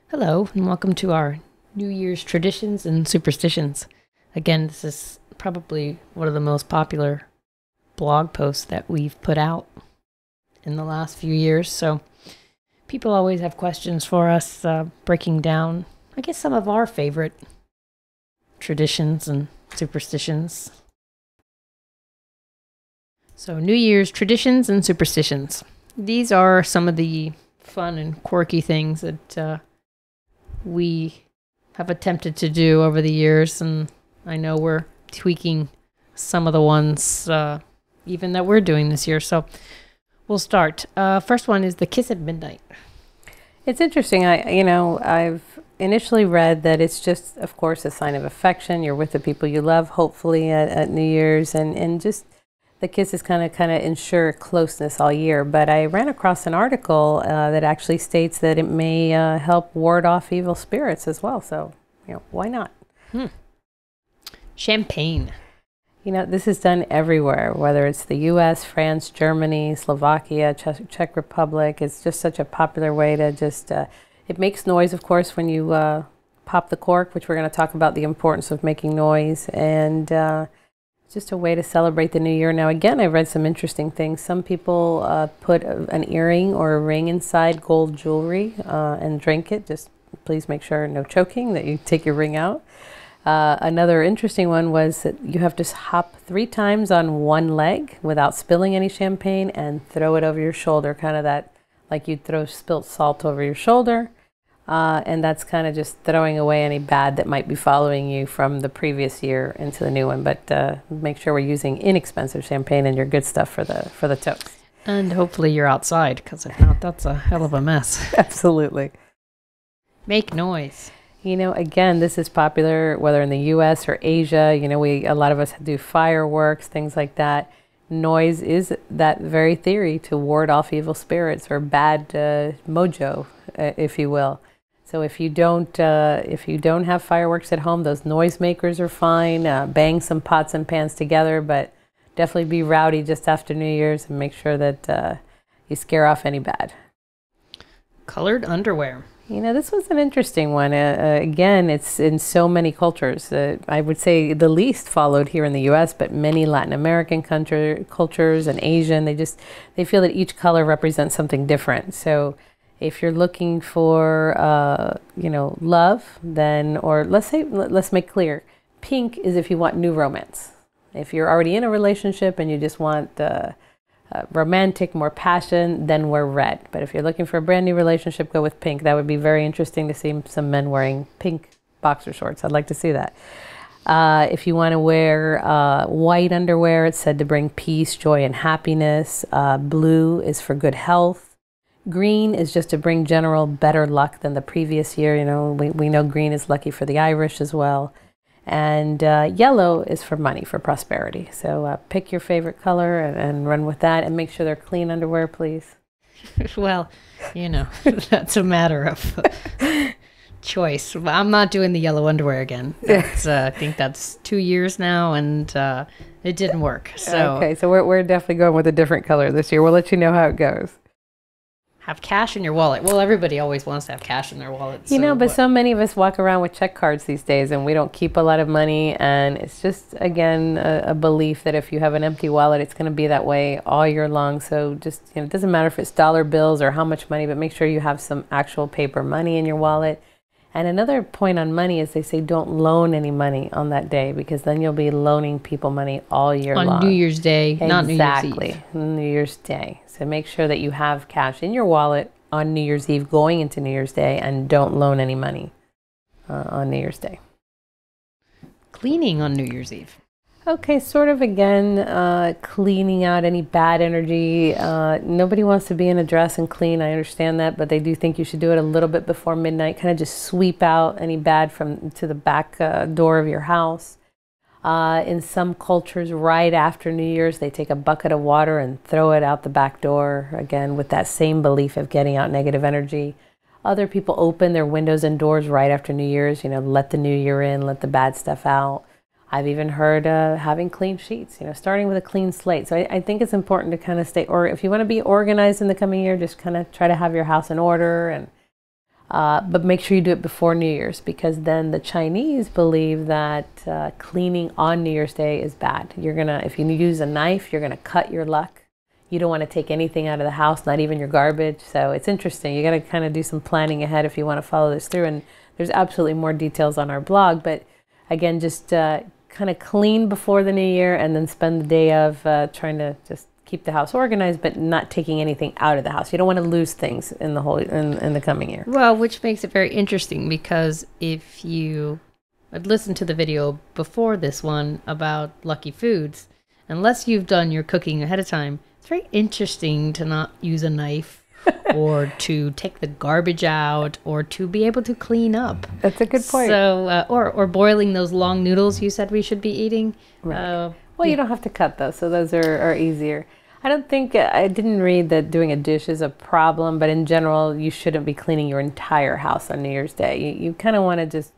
Hello, and welcome to our New Year's traditions and superstitions. Again, this is probably one of the most popular blog posts that we've put out in the last few years. So people always have questions for us, breaking down, I guess, some of our favorite traditions and superstitions. So, New Year's traditions and superstitions. These are some of the fun and quirky things that we have attempted to do over the years, and I know we're tweaking some of the ones even that we're doing this year. So we'll start. First one is the kiss at midnight. It's interesting. I've initially read that it's just, of course, a sign of affection. You're with the people you love, hopefully at New Year's, and just the kisses kind of ensure closeness all year. But I ran across an article that actually states that it may help ward off evil spirits as well. So, why not? Champagne. This is done everywhere, whether it's the U.S., France, Germany, Slovakia, Czech Republic. It's just such a popular way to just, it makes noise, of course, when you pop the cork, which we're going to talk about the importance of making noise, and it's just a way to celebrate the new year. Now, again, I read some interesting things. Some people put an earring or a ring inside gold jewelry and drink it. Just please make sure no choking, that you take your ring out. Another interesting one was that you have to hop 3 times on one leg without spilling any champagne and throw it over your shoulder, kind of that, like you'd throw spilt salt over your shoulder. And that's kind of just throwing away any bad that might be following you from the previous year into the new one. But make sure we're using inexpensive champagne and your good stuff for the toast. And hopefully you're outside, because if not, that's a hell of a mess. Absolutely. Make noise. Again, this is popular whether in the U.S. or Asia. A lot of us do fireworks, things like that. Noise is that very theory to ward off evil spirits or bad mojo, if you will. So if you don't have fireworks at home, those noisemakers are fine. Bang some pots and pans together, but definitely be rowdy just after New Year's and make sure that you scare off any bad. Colored underwear. This was an interesting one. Again, it's in so many cultures. I would say the least followed here in the U.S., but many Latin American cultures and Asian, they feel that each color represents something different. So if you're looking for, love, then, or let's make clear, pink is if you want new romance. If you're already in a relationship and you just want romantic, more passion, then wear red. But if you're looking for a brand new relationship, go with pink. That would be very interesting to see some men wearing pink boxer shorts. I'd like to see that. If you want to wear white underwear, it's said to bring peace, joy, and happiness. Blue is for good health. Green is just to bring general better luck than the previous year. We know green is lucky for the Irish as well. And yellow is for money, for prosperity. So pick your favorite color and run with that, and make sure they're clean underwear, please. Well, that's a matter of choice. I'm not doing the yellow underwear again. I think that's 2 years now, and it didn't work. So okay, so we're definitely going with a different color this year. We'll let you know how it goes. Have cash in your wallet. Well, everybody always wants to have cash in their wallet. But so many of us walk around with check cards these days, and we don't keep a lot of money. And it's just, again, a belief that if you have an empty wallet, it's going to be that way all year long. So just, it doesn't matter if it's dollar bills or how much money, but make sure you have some actual paper money in your wallet. And another point on money is they say don't loan any money on that day, because then you'll be loaning people money all year long. On New Year's Day, not New Year's Eve. Exactly, New Year's Day. So make sure that you have cash in your wallet on New Year's Eve going into New Year's Day, and don't loan any money on New Year's Day. Cleaning on New Year's Eve. Okay, sort of again, cleaning out any bad energy. Nobody wants to be in a dress and clean, I understand that, but they do think you should do it a little bit before midnight, kind of just sweep out any bad to the back door of your house. In some cultures, right after New Year's, they take a bucket of water and throw it out the back door, again, with that same belief of getting out negative energy. Other people open their windows and doors right after New Year's, let the new year in, let the bad stuff out. I've even heard having clean sheets, starting with a clean slate. So I think it's important to kind of stay, or if you want to be organized in the coming year, just kind of try to have your house in order. And But make sure you do it before New Year's, because then the Chinese believe that cleaning on New Year's Day is bad. If you use a knife, you're gonna cut your luck. You don't want to take anything out of the house, not even your garbage. So it's interesting. You got to kind of do some planning ahead if you want to follow this through. And there's absolutely more details on our blog. But again, just kind of clean before the new year, and then spend the day of trying to just keep the house organized, but not taking anything out of the house. You don't want to lose things in the coming year. Well, which makes it very interesting, because if you had listened to the video before this one about lucky foods, unless you've done your cooking ahead of time, it's very interesting to not use a knife or to take the garbage out or to be able to clean up. That's a good point. So, or boiling those long noodles you said we should be eating. Right. Well, you don't have to cut those, so those are easier. I don't think, I didn't read that doing a dish is a problem, but in general, you shouldn't be cleaning your entire house on New Year's Day. You kind of want to just,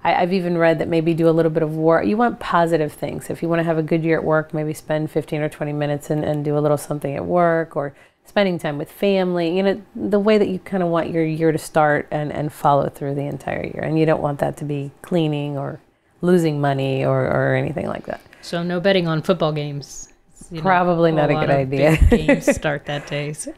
I've even read that maybe do a little bit of work. You want positive things. If you want to have a good year at work, maybe spend 15 or 20 minutes and do a little something at work, or spending time with family, the way that you kind of want your year to start and follow through the entire year. And you don't want that to be cleaning or losing money or anything like that. So no betting on football games. Probably not a good idea. Big games start that day. So.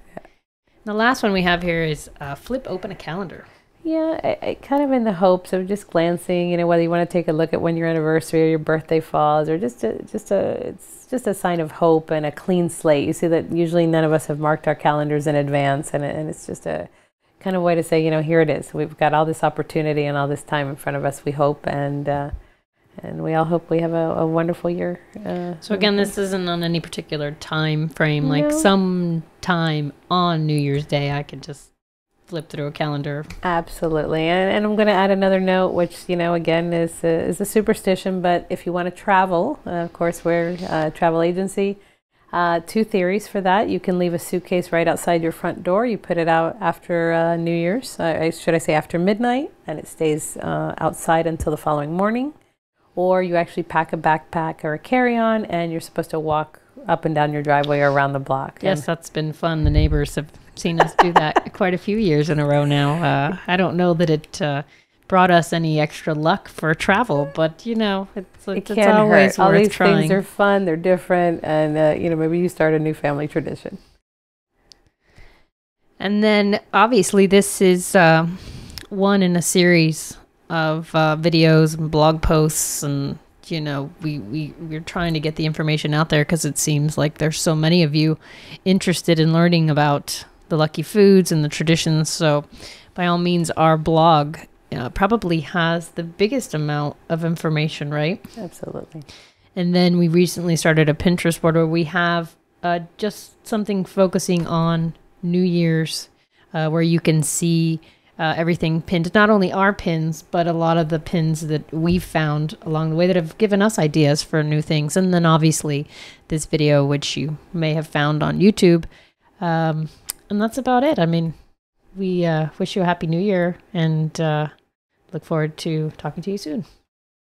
The last one we have here is flip open a calendar. Yeah, I kind of in the hopes of just glancing, whether you want to take a look at when your anniversary or your birthday falls, or it's just a sign of hope and a clean slate. You see that usually none of us have marked our calendars in advance, and it's just a kind of way to say, here it is. We've got all this opportunity and all this time in front of us, we hope, and we all hope we have a wonderful year. So again, this isn't on any particular time frame. Like some time on New Year's Day, I could just flip through a calendar. Absolutely. And I'm going to add another note, which, again, is a superstition. But if you want to travel, of course, we're a travel agency. 2 theories for that. You can leave a suitcase right outside your front door. You put it out after New Year's, should I say after midnight, and it stays outside until the following morning. Or you actually pack a backpack or a carry-on, and you're supposed to walk up and down your driveway or around the block. Yes, that's been fun. The neighbors have seen us do that quite a few years in a row now. I don't know that it brought us any extra luck for travel, but it's always worth all these trying. Things are fun, they're different, and maybe you start a new family tradition. And then obviously this is one in a series of videos and blog posts, and we're trying to get the information out there because it seems like there's so many of you interested in learning about the lucky foods and the traditions. So by all means, our blog probably has the biggest amount of information, right? Absolutely. And then we recently started a Pinterest board where we have just something focusing on New Year's, where you can see everything pinned, not only our pins, but a lot of the pins that we've found along the way that have given us ideas for new things. And then obviously this video, which you may have found on YouTube. And that's about it. I mean, we wish you a happy new year, and look forward to talking to you soon.